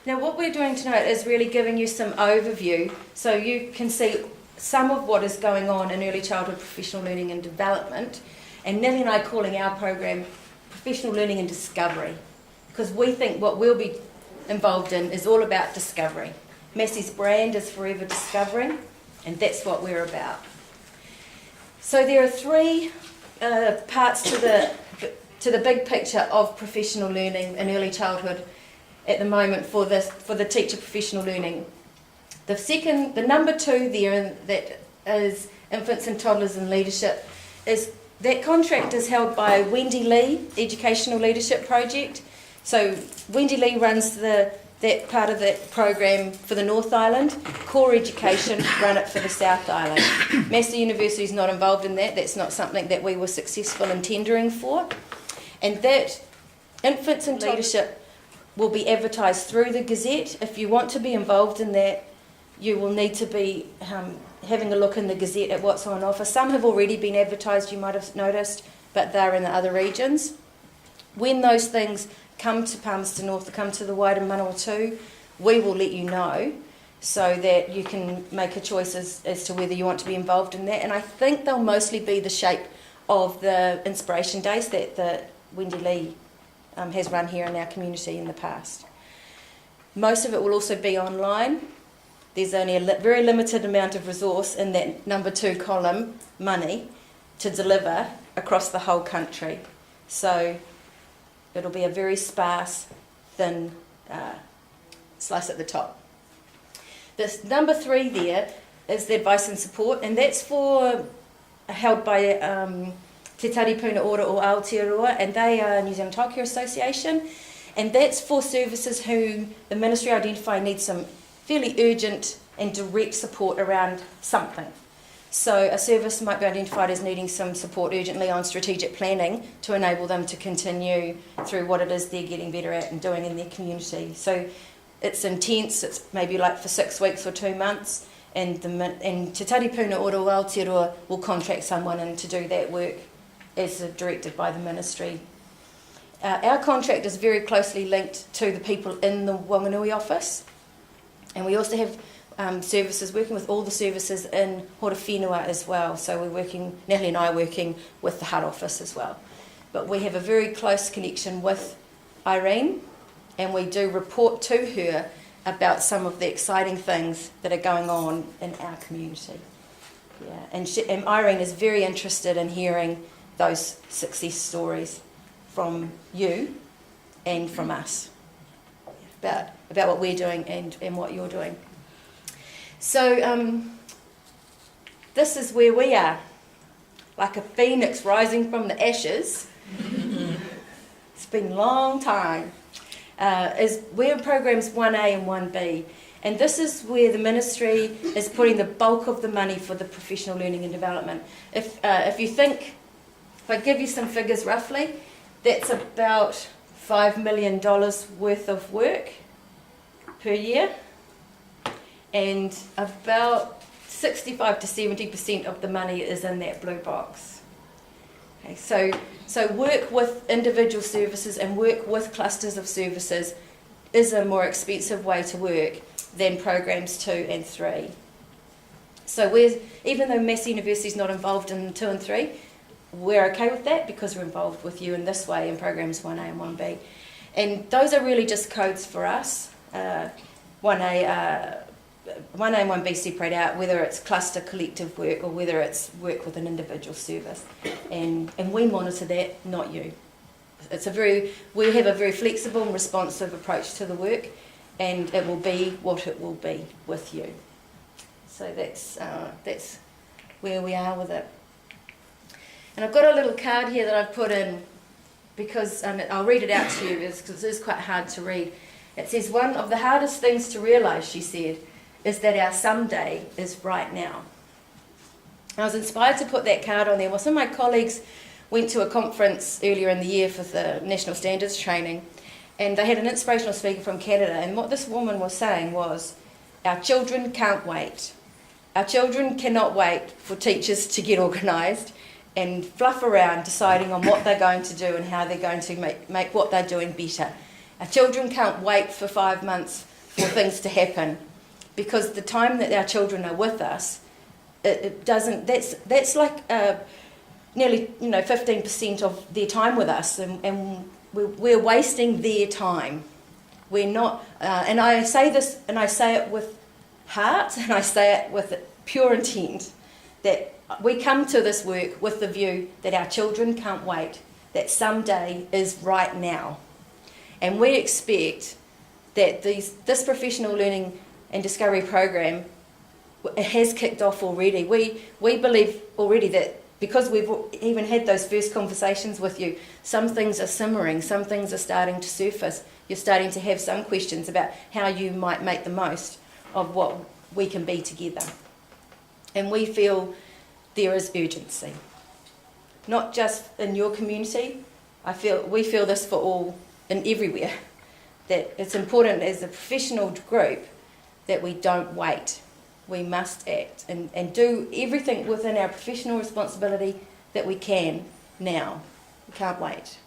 Now what we're doing tonight is really giving you some overview so you can see some of what is going on in early childhood professional learning and development, and Nellie and I calling our program Professional Learning and Discovery, because we think what we'll be involved in is all about discovery. Massey's brand is Forever Discovering, and that's what we're about. So there are three parts to the big picture of professional learning in early childhood at the moment for the teacher professional learning. The number two there, that is infants and toddlers in leadership, is that contract is held by Wendy Lee Educational Leadership Project. So Wendy Lee runs that part of that program for the North Island. Core Education run it for the South Island. Massey University is not involved in that. That's not something that we were successful in tendering for. And that infants and leadership will be advertised through the Gazette. If you want to be involved in that, you will need to be having a look in the Gazette at what's on offer. Some have already been advertised, you might have noticed, but they're in the other regions. When those things come to Palmerston North, or come to the wider Manawatu, we will let you know so that you can make a choice as to whether you want to be involved in that. And I think they'll mostly be the shape of the inspiration days that Wendy Lee has run here in our community in the past. Most of it will also be online. There's only a very limited amount of resource in that number two column, money, to deliver across the whole country. So it'll be a very sparse, thin slice at the top. This number three there is the advice and support, and that's held by Te Taripuna Ora o Aotearoa, and they are New Zealand Childcare Association, and that's for services whom the Ministry identify need some fairly urgent and direct support around something. So a service might be identified as needing some support urgently on strategic planning to enable them to continue through what it is they're getting better at and doing in their community. So it's intense, it's maybe like for 6 weeks or 2 months, and Te Taripuna Ora o Aotearoa will contract someone in to do that work as directed by the Ministry. Our contract is very closely linked to the people in the Wanganui office, and we also have services, working with all the services in Horowhenua as well. So we're working, Natalie and I are working with the HUD office as well. But we have a very close connection with Irene, and we do report to her about some of the exciting things that are going on in our community. Yeah, and Irene is very interested in hearing those success stories from you and from us about what we're doing and what you're doing. So this is where we are, like a phoenix rising from the ashes. It's been a long time. We're in programs 1A and 1B, and this is where the Ministry is putting the bulk of the money for the professional learning and development. If you think, if I give you some figures roughly, that's about $5 million worth of work per year, and about 65 to 70% of the money is in that blue box. Okay, so work with individual services and work with clusters of services is a more expensive way to work than programs 2 and 3. So even though Massey University is not involved in 2 and 3, we're okay with that because we're involved with you in this way in programs 1A and 1B. And those are really just codes for us. 1A and 1B separate out whether it's cluster collective work or whether it's work with an individual service. And we monitor that, not you. We have a very flexible and responsive approach to the work, and it will be what it will be with you. So that's where we are with it. And I've got a little card here that I've put in because I'll read it out to you because it is quite hard to read. It says, "One of the hardest things to realise," she said, "is that our someday is right now." And I was inspired to put that card on there. Well, some of my colleagues went to a conference earlier in the year for the National Standards Training, and they had an inspirational speaker from Canada, and what this woman was saying was, our children can't wait. Our children cannot wait for teachers to get organised and fluff around deciding on what they're going to do and how they're going to make what they're doing better. Our children can't wait for 5 months for things to happen, because the time that our children are with us, it doesn't. That's like nearly 15% of their time with us, and we're wasting their time. We're not, and I say this, and I say it with heart, and I say it with pure intent, that we come to this work with the view that our children can't wait, that someday is right now. And we expect that this professional learning and discovery program has kicked off already. We believe already that because we've even had those first conversations with you, some things are simmering, some things are starting to surface. You're starting to have some questions about how you might make the most of what we can be together. And we feel there is urgency, not just in your community. We feel this for all and everywhere, that it's important as a professional group that we don't wait. We must act and do everything within our professional responsibility that we can now. We can't wait.